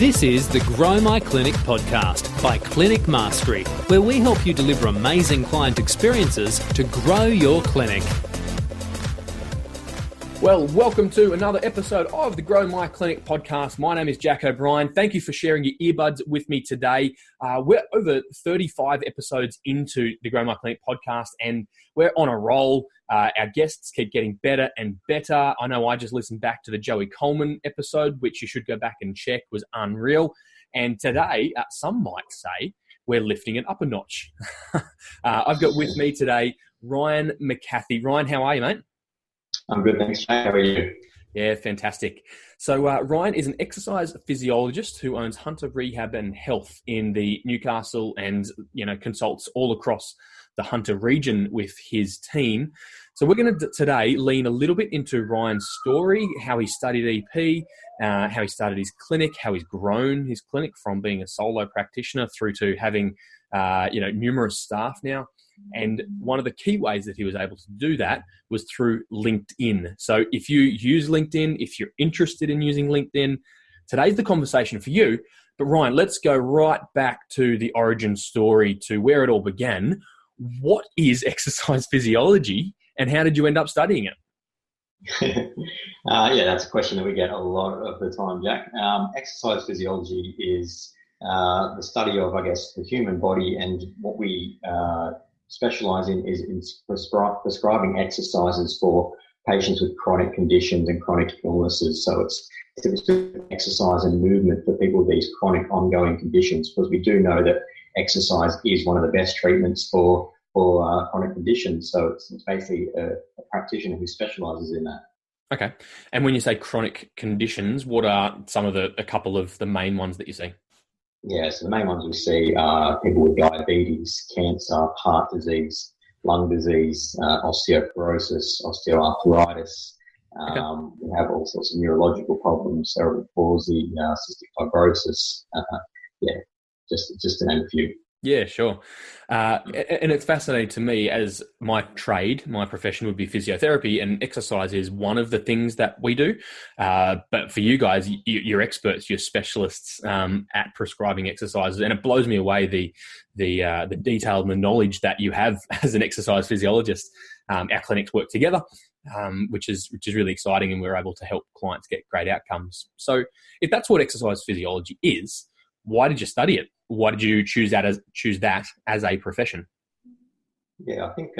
This is the Grow My Clinic podcast by Clinic Mastery, where we help you deliver amazing client experiences to grow your clinic. Well, welcome to another episode of the Grow My Clinic podcast. My name is Jack O'Brien. Thank you for sharing your earbuds with me today. We're over 35 episodes into the Grow My Clinic podcast, and we're on a roll. Our guests keep getting better and better. I know I just listened back to the Joey Coleman episode, which you should go back and check, was unreal. And today, some might say, we're lifting it up a notch. I've got with me today Ryan McCathie. Ryan, how are you, mate? I'm good, thanks, Jay. How are you? Yeah, fantastic. So Ryan is an exercise physiologist who owns Hunter Rehab and Health in the Newcastle and, consults all across the Hunter region with his team. So we're going to today lean a little bit into Ryan's story, how he studied EP, how he started his clinic, how he's grown his clinic from being a solo practitioner through to having, numerous staff now. And one of the key ways that he was able to do that was through LinkedIn. So if you use LinkedIn, if you're interested in using LinkedIn, today's the conversation for you. But Ryan, let's go right back to the origin story, to where it all began. What is exercise physiology and how did you end up studying it? That's a question that we get a lot of the time, Jack. Exercise physiology is the study of, the human body, and what we specialize in is in prescribing exercises for patients with chronic conditions and chronic illnesses. So it's exercise and movement for people with these chronic ongoing conditions, because we do know that exercise is one of the best treatments for chronic conditions. So it's basically a practitioner who specializes in that. Okay. And when you say chronic conditions, what are a couple of the main ones that you see? Yeah, so the main ones we see are people with diabetes, cancer, heart disease, lung disease, osteoporosis, osteoarthritis. Okay. We have all sorts of neurological problems, cerebral palsy, cystic fibrosis. Just to name a few. Yeah, sure. And it's fascinating to me, as my profession would be physiotherapy, and exercise is one of the things that we do. But for you guys, you're experts, you're specialists at prescribing exercises, and it blows me away the detail and the knowledge that you have as an exercise physiologist. Our clinics work together, which is really exciting, and we're able to help clients get great outcomes. So, if that's what exercise physiology is, why did you study it? Why did you choose that as a profession? Yeah, I think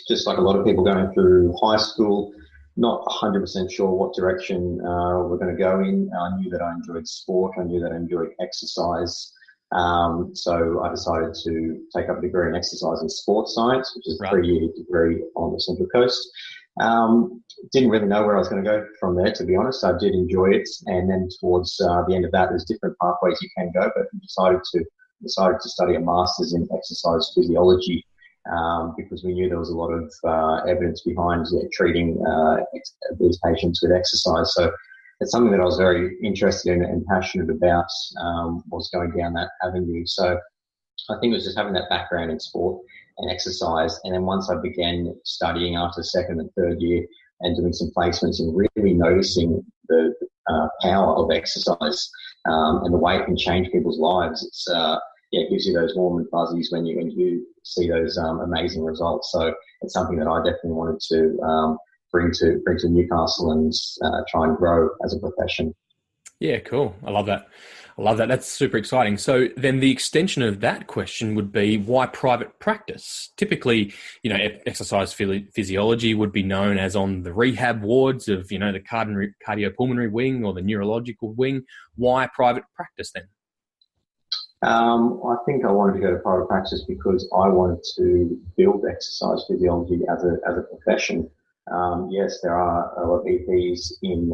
just like a lot of people going through high school, not 100% sure what direction we're going to go in. I knew that I enjoyed sport. I knew that I enjoyed exercise. So I decided to take up a degree in exercise and sports science, which is a 3-year degree on the Central Coast. Didn't really know where I was going to go from there, to be honest. I did enjoy it, and then towards the end of that, there's different pathways you can go, but decided to study a master's in exercise physiology because we knew there was a lot of evidence behind treating these patients with exercise. So it's something that I was very interested in and passionate about, was going down that avenue. So I think it was just having that background in sport and exercise. And then once I began studying after second and third year and doing some placements and really noticing the power of exercise and the way it can change people's lives, it gives you those warm and fuzzies when you see those amazing results. So it's something that I definitely wanted to bring to Newcastle and try and grow as a profession. Yeah, cool. I love that. That's super exciting. So then the extension of that question would be, why private practice? Typically, exercise physiology would be known as on the rehab wards of, the cardiopulmonary wing or the neurological wing. Why private practice then? I think I wanted to go to private practice because I wanted to build exercise physiology as a profession. Yes, there are a lot of EPs in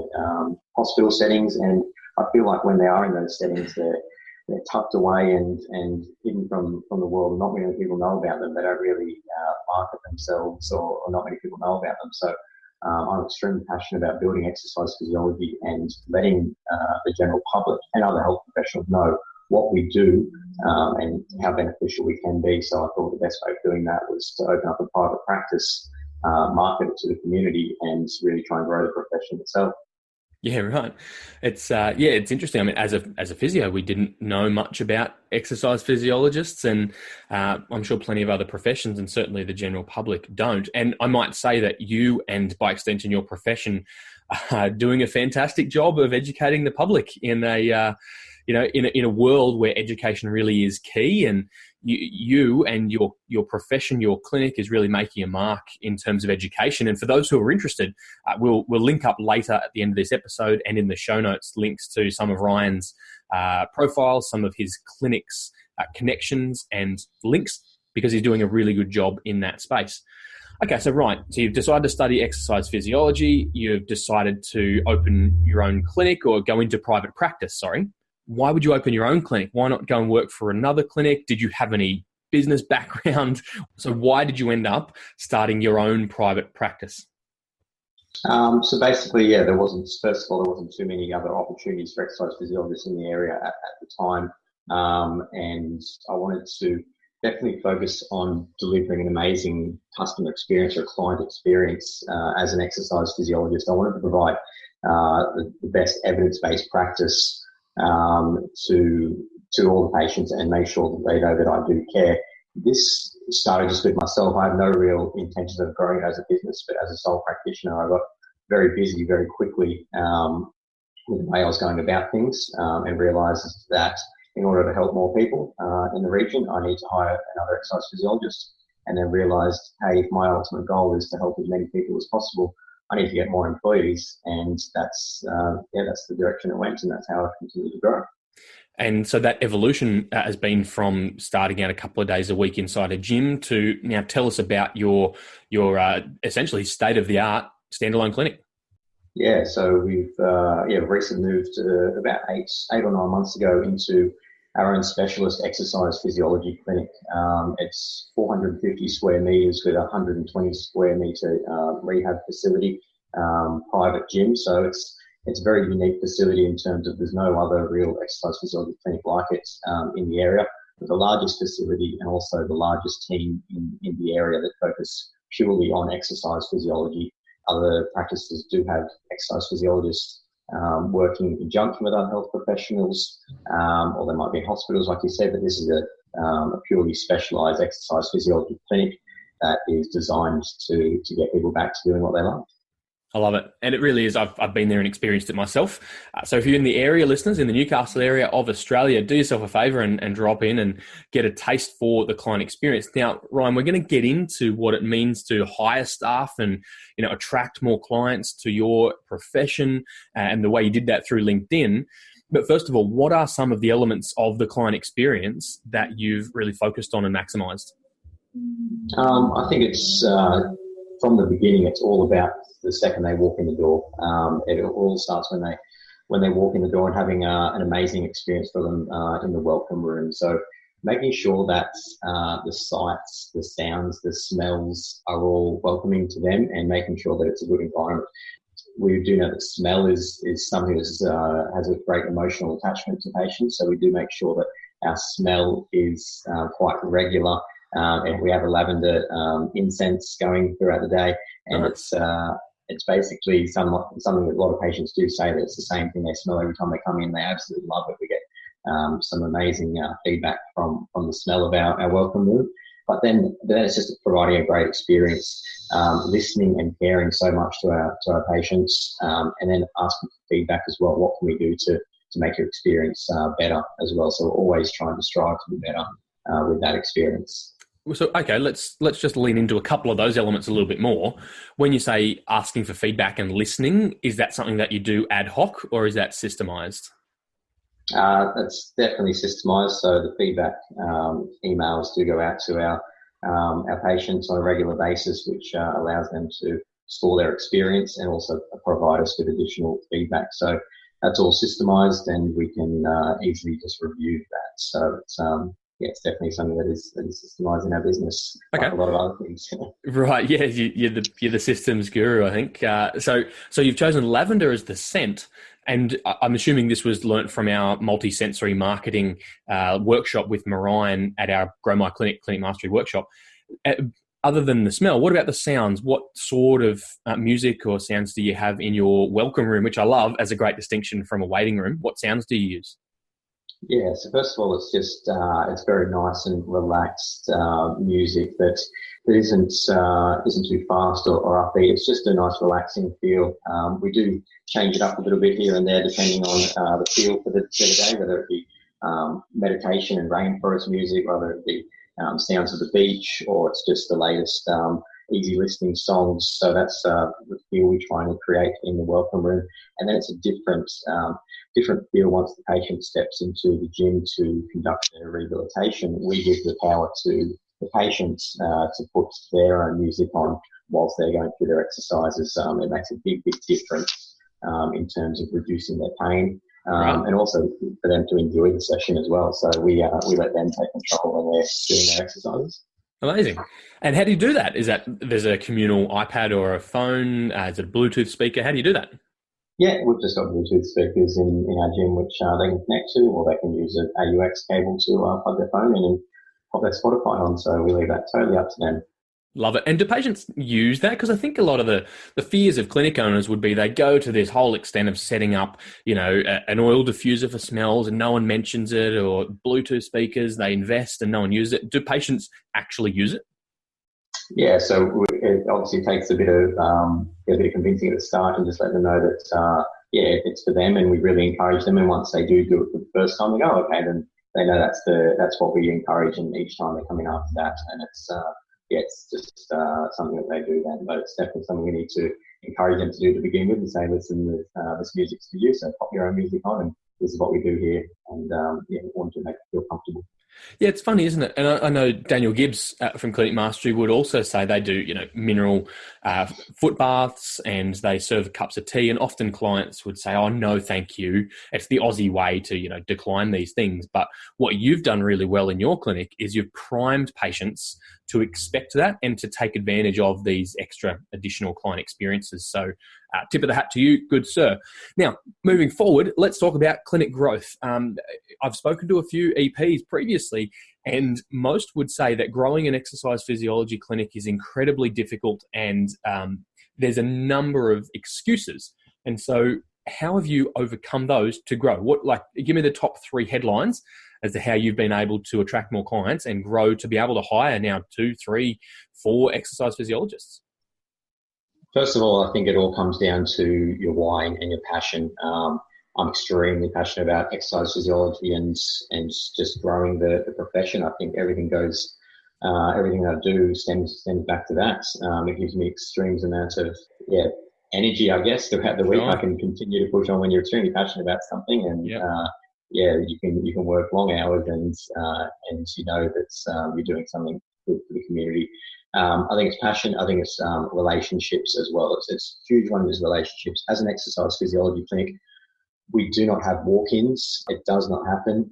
hospital settings, and I feel like when they are in those settings, they're tucked away and hidden from the world. Not many people know about them. They don't really market themselves, or not many people know about them. So I'm extremely passionate about building exercise physiology and letting the general public and other health professionals know what we do and how beneficial we can be. So I thought the best way of doing that was to open up a private practice, market it to the community, and really try and grow the profession itself. Yeah, right. It's interesting. I mean, as a physio, we didn't know much about exercise physiologists, and I'm sure plenty of other professions, and certainly the general public don't. And I might say that you, and by extension your profession, are doing a fantastic job of educating the public in a world where education really is key, and you and your profession, your clinic is really making a mark in terms of education. And for those who are interested, we'll link up later at the end of this episode and in the show notes links to some of Ryan's profiles, some of his clinics, connections and links, because he's doing a really good job in that space. Okay, so Ryan, so you've decided to study exercise physiology. You've decided to open your own clinic or go into private practice, sorry. Why would you open your own clinic? Why not go and work for another clinic? Did you have any business background? So why did you end up starting your own private practice? So basically, there wasn't too many other opportunities for exercise physiologists in the area at the time. And I wanted to definitely focus on delivering an amazing customer experience or client experience as an exercise physiologist. I wanted to provide the best evidence-based practice to all the patients and make sure that they know that I do care. This started just with myself. I have no real intentions of growing it as a business, but as a sole practitioner, I got very busy very quickly with the way I was going about things and realised that in order to help more people in the region, I need to hire another exercise physiologist. And then realised, hey, if my ultimate goal is to help as many people as possible, I need to get more employees, and that's the direction it went, and that's how I've continued to grow. And so that evolution has been from starting out a couple of days a week inside a gym to now tell us about your essentially state-of-the-art standalone clinic. Yeah, so we've recently moved about eight or 9 months ago into our own specialist exercise physiology clinic. It's 450 square meters with a 120 square meter rehab facility, private gym. So it's a very unique facility in terms of there's no other real exercise physiology clinic like it in the area. We're the largest facility and also the largest team in the area that focus purely on exercise physiology. Other practices do have exercise physiologists working in conjunction with other health professionals, or they might be in hospitals, like you said, but this is a purely specialised exercise physiology clinic that is designed to get people back to doing what they love. I love it. And it really is. I've been there and experienced it myself. So if you're in the area, listeners, in the Newcastle area of Australia, do yourself a favour and drop in and get a taste for the client experience. Now, Ryan, we're going to get into what it means to hire staff and, attract more clients to your profession and the way you did that through LinkedIn. But first of all, what are some of the elements of the client experience that you've really focused on and maximised? I think it's from the beginning, it's all about the second they walk in the door. It all starts when they walk in the door and having an amazing experience for them in the welcome room. So making sure that the sights, the sounds, the smells are all welcoming to them and making sure that it's a good environment. We do know that smell is something that has a great emotional attachment to patients. So we do make sure that our smell is quite regular. And we have a lavender incense going throughout the day, and it's basically something that a lot of patients do say that it's the same thing they smell every time they come in. They absolutely love it. We get some amazing feedback from the smell of our welcome room. But then it's just providing a great experience, listening and caring so much to our patients, and then asking for feedback as well. What can we do to make your experience better as well? So we're always trying to strive to be better with that experience. So, okay, let's just lean into a couple of those elements a little bit more. When you say asking for feedback and listening, is that something that you do ad hoc or is that systemized? That's definitely systemized. So the feedback emails do go out to our patients on a regular basis, which allows them to score their experience and also provide us with additional feedback. So that's all systemized, and we can easily just review that. So it's definitely something that is systemized in our business, okay. Like a lot of other things. Right, yeah, you're the systems guru, I think. So you've chosen lavender as the scent, and I'm assuming this was learnt from our multi-sensory marketing workshop with Marianne at our Grow My Clinic Mastery workshop. other than the smell, what about the sounds? What sort of music or sounds do you have in your welcome room, which I love as a great distinction from a waiting room? What sounds do you use? Yeah, so first of all, it's just it's very nice and relaxed music that isn't too fast or upbeat. It's just a nice relaxing feel. We do change it up a little bit here and there depending on the feel for the day, whether it be meditation and rainforest music, whether it be sounds of the beach, or it's just the latest easy listening songs. So that's the feel we try and create in the welcome room, and then it's a different feel once the patient steps into the gym to conduct their rehabilitation. We give the power to the patients to put their own music on whilst they're going through their exercises. It makes a big difference in terms of reducing their pain. And also for them to enjoy the session as well. So we let them take control when they're doing their exercises. Amazing. And how do you do that? Is that there's a communal iPad or a phone? Is it a Bluetooth speaker? How do you do that? Yeah, we've just got Bluetooth speakers in our gym which they can connect to, or they can use an AUX cable to plug their phone in and pop their Spotify on. So we leave that totally up to them. Love it. And do patients use that? Because I think a lot of the fears of clinic owners would be they go to this whole extent of setting up, an oil diffuser for smells and no one mentions it, or Bluetooth speakers, they invest and no one uses it. Do patients actually use it? Yeah, so it obviously takes a bit of convincing at the start and just let them know that, it's for them, and we really encourage them. And once they do it for the first time, they go, okay, then they know that's what we encourage, and each time they come in after that. And it's just something that they do then, but it's definitely something we need to encourage them to do to begin with and say, listen, this music's for you, so pop your own music on, and this is what we do here, and we want to make you feel comfortable. Yeah, it's funny, isn't it? And I know Daniel Gibbs from Clinic Mastery would also say they do, mineral foot baths, and they serve cups of tea. And often clients would say, "Oh, no, thank you." It's the Aussie way to, decline these things. But what you've done really well in your clinic is you've primed patients to expect that and to take advantage of these extra additional client experiences. So tip of the hat to you, good sir. Now, moving forward, let's talk about clinic growth. I've spoken to a few EPs previously, and most would say that growing an exercise physiology clinic is incredibly difficult, and there's a number of excuses. And so how have you overcome those to grow? Give me the top 3 headlines as to how you've been able to attract more clients and grow to be able to hire now 2, 3, 4 exercise physiologists. First of all, I think it all comes down to your why and your passion. I'm extremely passionate about exercise physiology and just growing the profession. I think everything that I do stems back to that. It gives me extreme amounts of energy, I guess, throughout the week. I can continue to push on when you're extremely passionate about something, and you can work long hours and you know that you're doing something good for the community. I think it's passion. I think it's relationships as well. It's a huge one is relationships. As an exercise physiology clinic, we do not have walk-ins. It does not happen.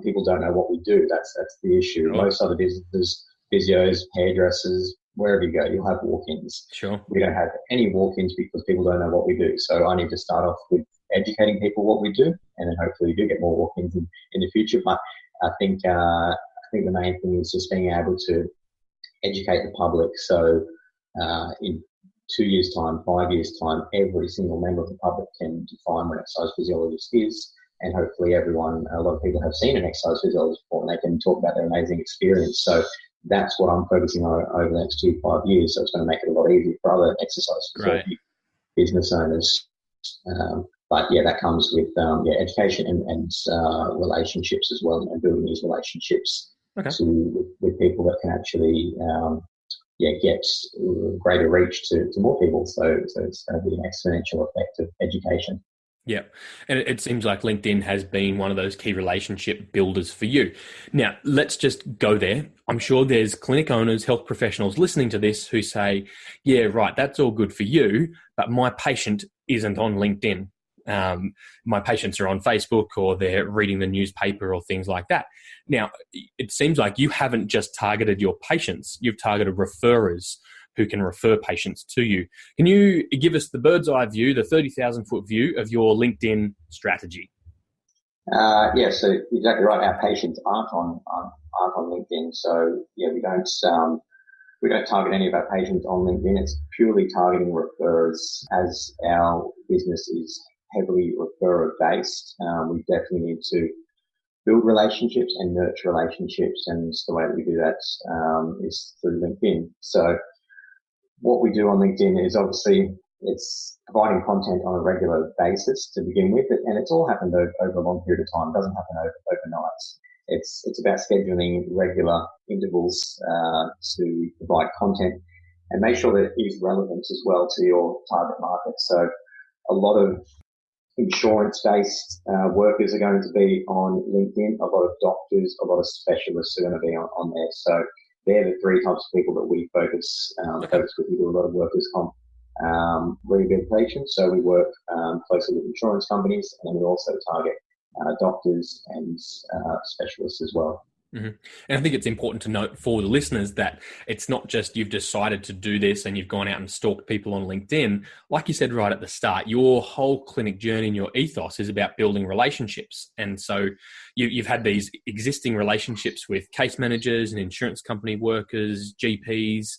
People don't know what we do. That's the issue. Sure. Most other businesses, physios, hairdressers, wherever you go, you'll have walk-ins. Sure. We don't have any walk-ins because people don't know what we do. So I need to start off with educating people what we do, and then hopefully we do get more walk-ins in the future. But I think the main thing is just being able to educate the public. So in 2 years' time, 5 years' time, every single member of the public can define what an exercise physiologist is. And hopefully a lot of people have seen an exercise physiologist before, and they can talk about their amazing experience. So that's what I'm focusing on over the next 2 to 5 years. So it's going to make it a lot easier for other exercise physiology business owners. But that comes with education and relationships as well, and building these relationships with people that can actually get greater reach to more people. So it's going to be an exponential effect of education. Yeah. And it seems like LinkedIn has been one of those key relationship builders for you. Now, let's just go there. I'm sure there's clinic owners, health professionals listening to this who say, yeah, right, that's all good for you, but my patient isn't on LinkedIn. My patients are on Facebook, or they're reading the newspaper or things like that. Now, it seems like you haven't just targeted your patients, you've targeted referrers who can refer patients to you. Can you give us the bird's eye view, the 30,000 foot view of your LinkedIn strategy? So exactly right. Our patients aren't on LinkedIn. So we don't we don't target any of our patients on LinkedIn. It's purely targeting referrers, as our business is heavily referrer based. We definitely need to build relationships and nurture relationships, and the way that we do that is through LinkedIn. So what we do on LinkedIn is obviously it's providing content on a regular basis to begin with, and it's all happened over a long period of time. It doesn't happen overnight. It's about scheduling regular intervals to provide content and make sure that it is relevant as well to your target market. So a lot of insurance-based workers are going to be on LinkedIn. A lot of doctors, a lot of specialists are going to be on there. So they're the three types of people that we focus with. We do a lot of workers' comp rehabilitation. So we work closely with insurance companies, and we also target doctors and specialists as well. Mm-hmm. And I think it's important to note for the listeners that it's not just you've decided to do this and you've gone out and stalked people on LinkedIn. Like you said right at the start, your whole clinic journey and your ethos is about building relationships. And so you've had these existing relationships with case managers and insurance company workers, GPs,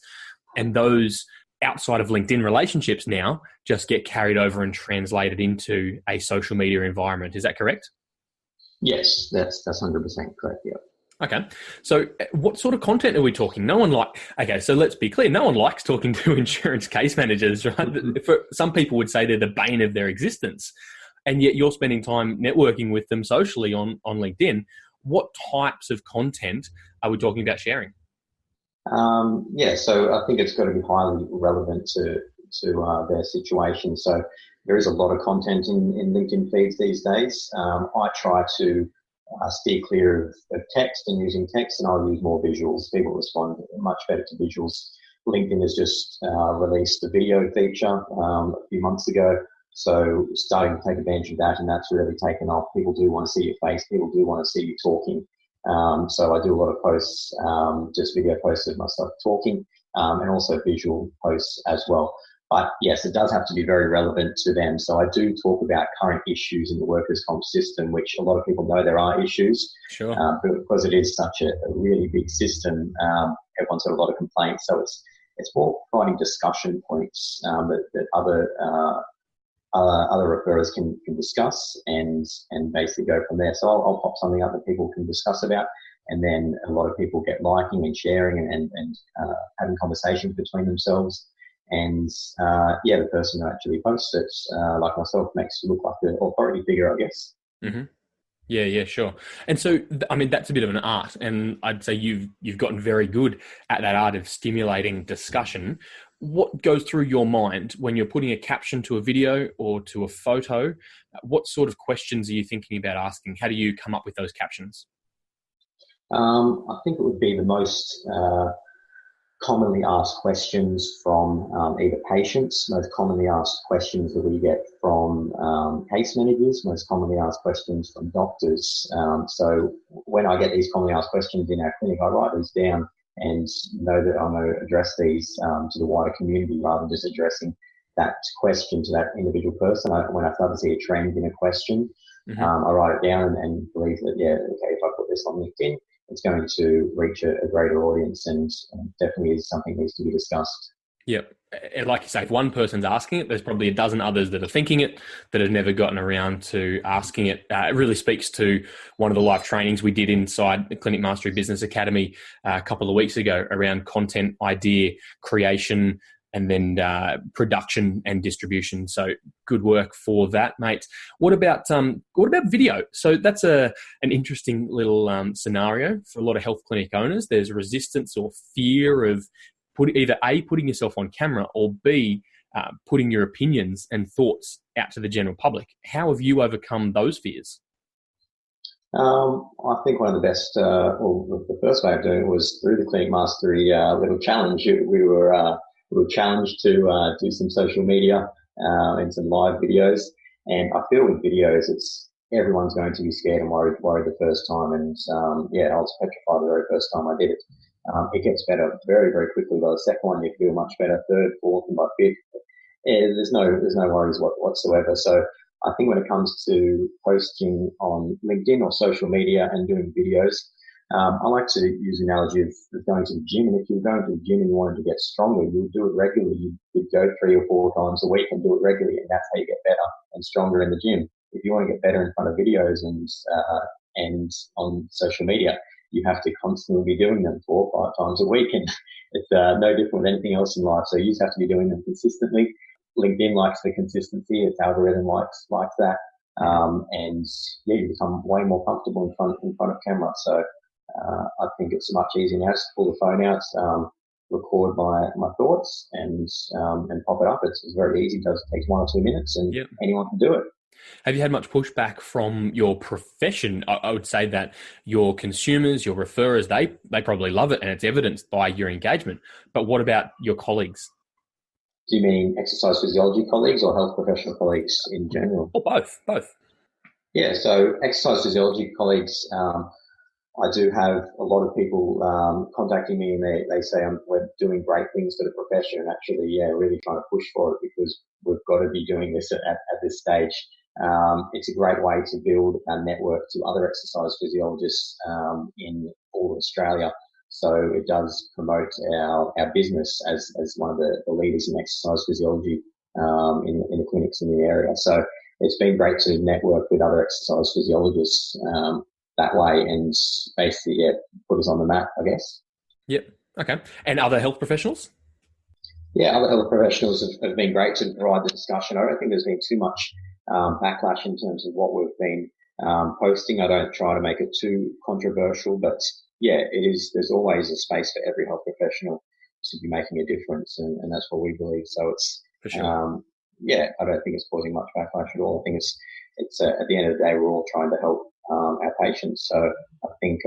and those outside of LinkedIn relationships now just get carried over and translated into a social media environment. Is that correct? Yes, that's 100% correct. Yeah. Okay. So what sort of content are we talking? So let's be clear. No one likes talking to insurance case managers, right? Mm-hmm. For some people would say they're the bane of their existence. And yet you're spending time networking with them socially on LinkedIn. What types of content are we talking about sharing? So I think it's got to be highly relevant to their situation. So there is a lot of content in LinkedIn feeds these days. I try to steer clear of text and using text, and I'll use more visuals. People respond much better to visuals. LinkedIn has just released a video feature a few months ago, so starting to take advantage of that, and that's really taken off. People do want to see your face. People do want to see you talking. So I do a lot of posts, just video posts of myself talking, and also visual posts as well. But yes, it does have to be very relevant to them. So I do talk about current issues in the workers' comp system, which a lot of people know there are issues. Sure. But because it is such a really big system, everyone's got a lot of complaints. So it's more providing discussion points that other referrers can discuss and basically go from there. So I'll pop something up that people can discuss about, and then a lot of people get liking and sharing and having conversations between themselves. And the person who actually posts it, like myself, makes it look like the authority figure, I guess. Mm-hmm. Yeah, sure. And so, I mean, that's a bit of an art, and I'd say you've gotten very good at that art of stimulating discussion. What goes through your mind when you're putting a caption to a video or to a photo? What sort of questions are you thinking about asking? How do you come up with those captions? I think it would be the most commonly asked questions from either patients, most commonly asked questions that we get from case managers, most commonly asked questions from doctors. So when I get these commonly asked questions in our clinic, I write these down and know that I'm going to address these to the wider community rather than just addressing that question to that individual person. When I start to see a trend in a question, Mm-hmm. I write it down and believe that, if I put this on LinkedIn, it's going to reach a greater audience, and definitely is something that needs to be discussed. Yep. And like you say, if one person's asking it, there's probably a dozen others that are thinking it that have never gotten around to asking it. It really speaks to one of the live trainings we did inside the Clinic Mastery Business Academy a couple of weeks ago around content idea creation and then production and distribution. So good work for that, mate. What about video? So that's an interesting little scenario for a lot of health clinic owners. There's resistance or fear of either A, putting yourself on camera, or B, putting your opinions and thoughts out to the general public. How have you overcome those fears? I think one of the best, the first way of doing it was through the Clinic Mastery little challenge. We were challenged to do some social media and some live videos. And I feel with videos, everyone's going to be scared and worried the first time. And I was petrified the very first time I did it. It gets better very, very quickly. By the second one, you feel much better. Third, fourth, and by fifth, there's no worries whatsoever. So I think when it comes to posting on LinkedIn or social media and doing videos, I like to use the analogy of going to the gym. And if you're going to the gym and you wanted to get stronger, you'll do it regularly. You'd go 3 or 4 times a week and do it regularly. And that's how you get better and stronger in the gym. If you want to get better in front of videos and on social media, you have to constantly be doing them 4 or 5 times a week. And it's no different with anything else in life. So you just have to be doing them consistently. LinkedIn likes the consistency. Its algorithm likes that. And yeah, you become way more comfortable in front of camera. So I think it's much easier now to pull the phone out, record my thoughts, and pop it up. It's very easy. It takes 1 or 2 minutes, and anyone can do it. Have you had much pushback from your profession? I would say that your consumers, your referrers, they probably love it, and it's evidenced by your engagement. But what about your colleagues? Do you mean exercise physiology colleagues or health professional colleagues in general? Or both. Yeah, so exercise physiology colleagues, I do have a lot of people contacting me, and they say we're doing great things for the profession, and actually, really trying to push for it because we've got to be doing this at this stage. It's a great way to build a network to other exercise physiologists in all of Australia. So it does promote our business as one of the leaders in exercise physiology in the clinics in the area. So it's been great to network with other exercise physiologists that way, and basically, put us on the map, I guess. Yep. Okay. And other health professionals? Yeah, other health professionals have been great to provide the discussion. I don't think there's been too much backlash in terms of what we've been posting. I don't try to make it too controversial, but yeah, it is. There's always a space for every health professional to be making a difference, and that's what we believe. So it's for sure. I don't think it's causing much backlash at all. I think it's at the end of the day, we're all trying to help our patients. So I think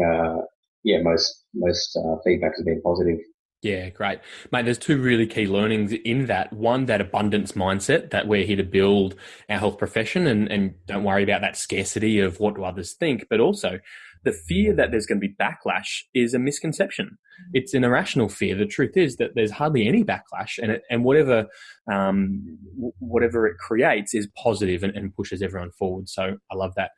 most feedback has been positive. Yeah, great. Mate, there's 2 really key learnings in that. One, that abundance mindset, that we're here to build our health profession and don't worry about that scarcity of what do others think. But also the fear that there's going to be backlash is a misconception. It's an irrational fear. The truth is that there's hardly any backlash, and whatever it creates is positive and pushes everyone forward. So I love that.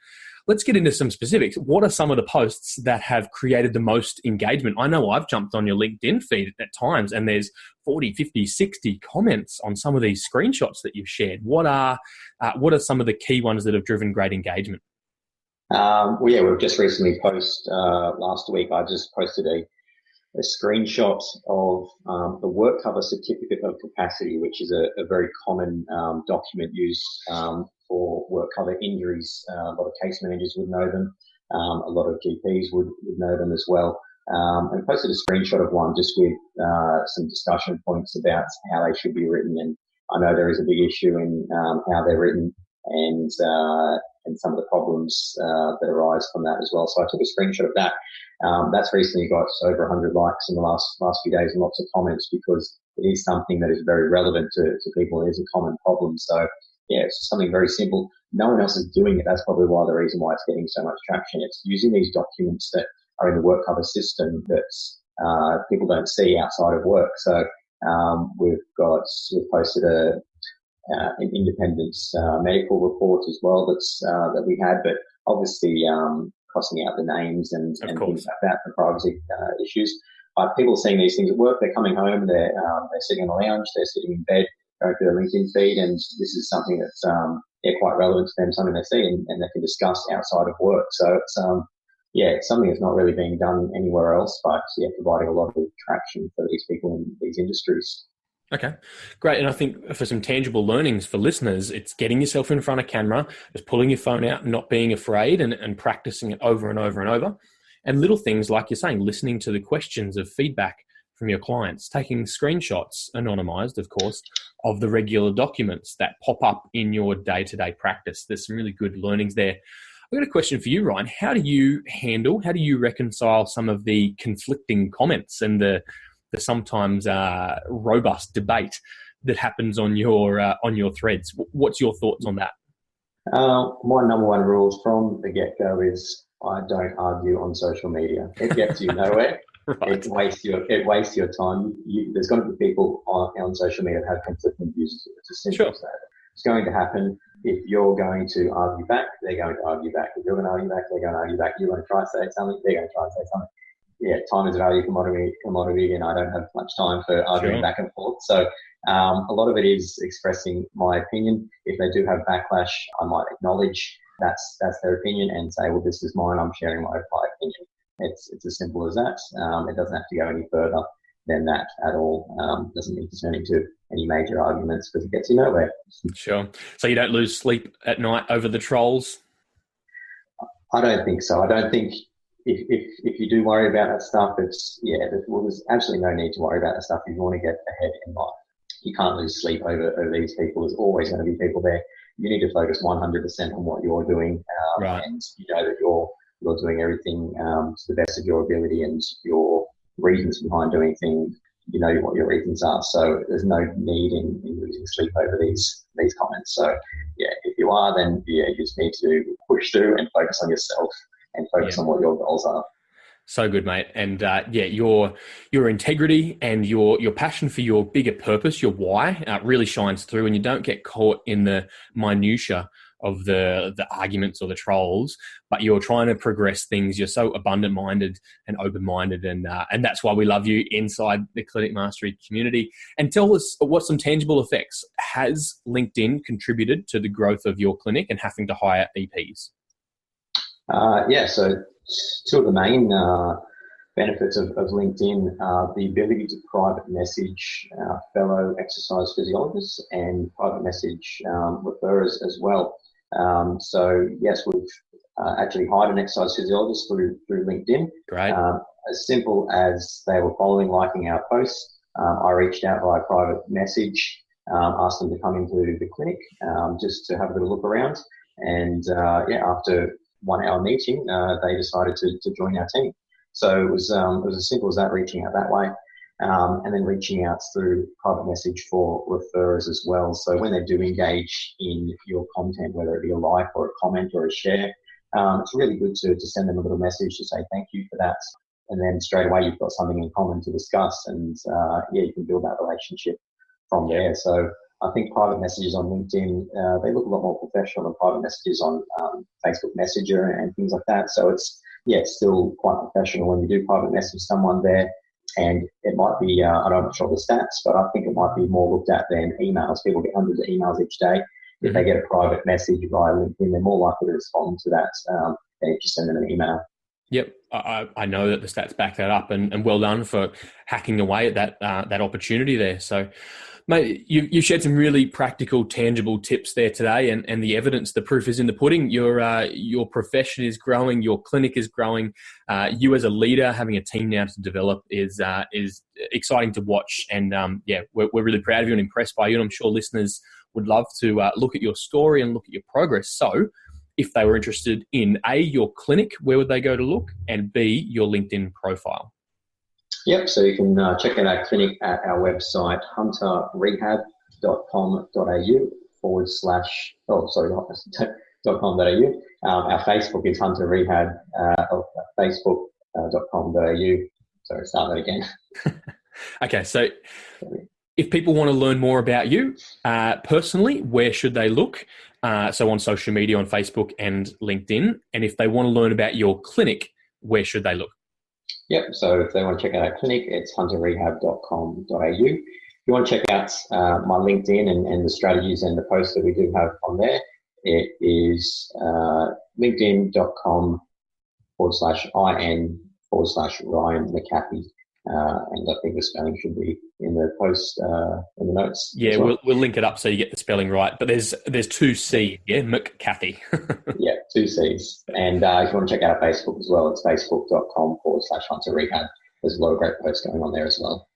Let's get into some specifics. What are some of the posts that have created the most engagement? I know I've jumped on your LinkedIn feed at times and there's 40, 50, 60 comments on some of these screenshots that you've shared. What are some of the key ones that have driven great engagement? We've just recently last week, I just posted a screenshot of the work cover certificate of capacity, which is a very common document used for work cover injuries. A lot of case managers would know them. A lot of GPs would know them as well. And posted a screenshot of one just with some discussion points about how they should be written. And I know there is a big issue in how they're written and some of the problems that arise from that as well. So I took a screenshot of that. That's recently got over 100 likes in the last few days and lots of comments because it is something that is very relevant to people. It is a common problem. So yeah, it's something very simple. No one else is doing it. That's probably the reason why it's getting so much traction. It's using these documents that are in the work cover system that people don't see outside of work. So we've posted an independence medical report as well that we had, but obviously crossing out the names and things like that for privacy issues. But people seeing these things at work, they're coming home, they're sitting on the lounge, they're sitting in bed, going through their LinkedIn feed, and this is something that's quite relevant to them, something they see and they can discuss outside of work. So it's something that's not really being done anywhere else, but providing a lot of traction for these people in these industries. Okay, great. And I think for some tangible learnings for listeners, it's getting yourself in front of camera, just pulling your phone out, not being afraid and practicing it over and over and over. And little things like you're saying, listening to the questions of feedback from your clients, taking screenshots, anonymized, of course, of the regular documents that pop up in your day-to-day practice. There's some really good learnings there. I've got a question for you, Ryan. How do you reconcile some of the conflicting comments and the sometimes robust debate that happens on your threads? What's your thoughts on that? My number one rule from the get-go is I don't argue on social media. It gets you nowhere. Right. It wastes your time. There's going to be people on social media that have conflicting views. It's as simple as that. It's going to happen. if you're going to argue back, they're going to argue back. If you're going to argue back, they're going to argue back. You're going to try to say something, they're going to try to say something. Yeah, time is a value commodity, and I don't have much time for arguing back and forth. So a lot of it is expressing my opinion. If they do have backlash, I might acknowledge that's their opinion and say, well, this is mine. I'm sharing my opinion. It's as simple as that. It doesn't have to go any further than that at all. Doesn't need to turn into any major arguments because it gets you nowhere. Sure. So you don't lose sleep at night over the trolls? I don't think so. I don't think if you do worry about that stuff, there's absolutely no need to worry about that stuff if you want to get ahead in life. You can't lose sleep over these people. There's always going to be people there. You need to focus 100% on what you're doing, right. And you know that you're doing everything to the best of your ability and your reasons behind doing things. You know what your reasons are, so there's no need in losing sleep over these comments. So yeah, if you are, then yeah, you just need to push through and focus on yourself and focus on what your goals are. So good, mate. And your integrity and your passion for your bigger purpose, your why, really shines through, and you don't get caught in the minutiae of the arguments or the trolls, but you're trying to progress things. You're so abundant-minded and open-minded, and that's why we love you inside the Clinic Mastery community. And tell us what some tangible effects has LinkedIn contributed to the growth of your clinic and having to hire EPs? So two of the main benefits of LinkedIn are the ability to private message fellow exercise physiologists and private message referrers as well. So yes, we've actually hired an exercise physiologist through LinkedIn. Great. As simple as they were following, liking our posts, I reached out via private message, asked them to come into the clinic just to have a little look around. And after 1 hour meeting, they decided to join our team. So it was as simple as that, reaching out that way. And then reaching out through private message for referrers as well. So when they do engage in your content, whether it be a like or a comment or a share, it's really good to send them a little message to say thank you for that. And then straight away you've got something in common to discuss, and you can build that relationship from there. So I think private messages on LinkedIn, they look a lot more professional than private messages on Facebook Messenger and things like that. So it's still quite professional when you do private message someone there. And it might be, I'm not sure the stats, but I think it might be more looked at than emails. People get hundreds of emails each day. If they get a private message via LinkedIn, they're more likely to respond to that than if you send them an email. Yep, I know that the stats back that up, and well done for hacking away at that opportunity there. So, mate, you shared some really practical, tangible tips there today, and the evidence, the proof is in the pudding. Your profession is growing, your clinic is growing. You as a leader, having a team now to develop is exciting to watch, and we're really proud of you and impressed by you. And I'm sure listeners would love to look at your story and look at your progress. So, if they were interested in A, your clinic, where would they go to look, and B, your LinkedIn profile? Yep, so you can check out our clinic at our website, hunterrehab.com.au. Our Facebook is Hunter Rehab, facebook.com.au. Sorry, start that again. Okay, so if people want to learn more about you personally, where should they look? So on social media, on Facebook and LinkedIn. And if they want to learn about your clinic, where should they look? Yep, so if they want to check out our clinic, it's hunterrehab.com.au. If you want to check out my LinkedIn and the strategies and the posts that we do have on there, it is linkedin.com/IN/Ryan McCathie. And I think the spelling should be in the post, in the notes. Yeah, well. we'll link it up so you get the spelling right. But there's 2 C, McCathie. Yeah, 2 C's. And if you want to check out our Facebook as well, it's facebook.com/Hunter Rehab. There's a lot of great posts going on there as well.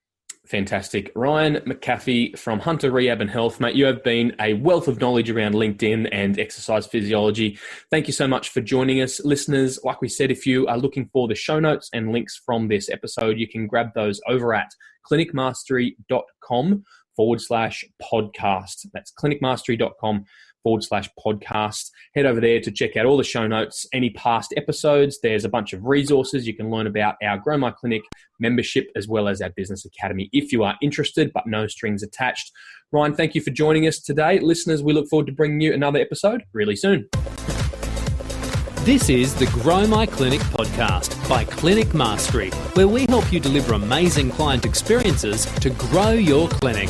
Fantastic. Ryan McCathie from Hunter Rehab and Health. Mate, you have been a wealth of knowledge around LinkedIn and exercise physiology. Thank you so much for joining us. Listeners, like we said, if you are looking for the show notes and links from this episode, you can grab those over at clinicmastery.com/podcast. That's clinicmastery.com grow-my-clinic.com/podcast. Head over there to check out all the show notes, any past episodes. There's a bunch of resources. You can learn about our Grow My Clinic membership as well as our Business Academy if you are interested, but no strings attached. Ryan, thank you for joining us today. Listeners, we look forward to bringing you another episode really soon. This is the Grow My Clinic podcast by Clinic Mastery, where we help you deliver amazing client experiences to grow your clinic.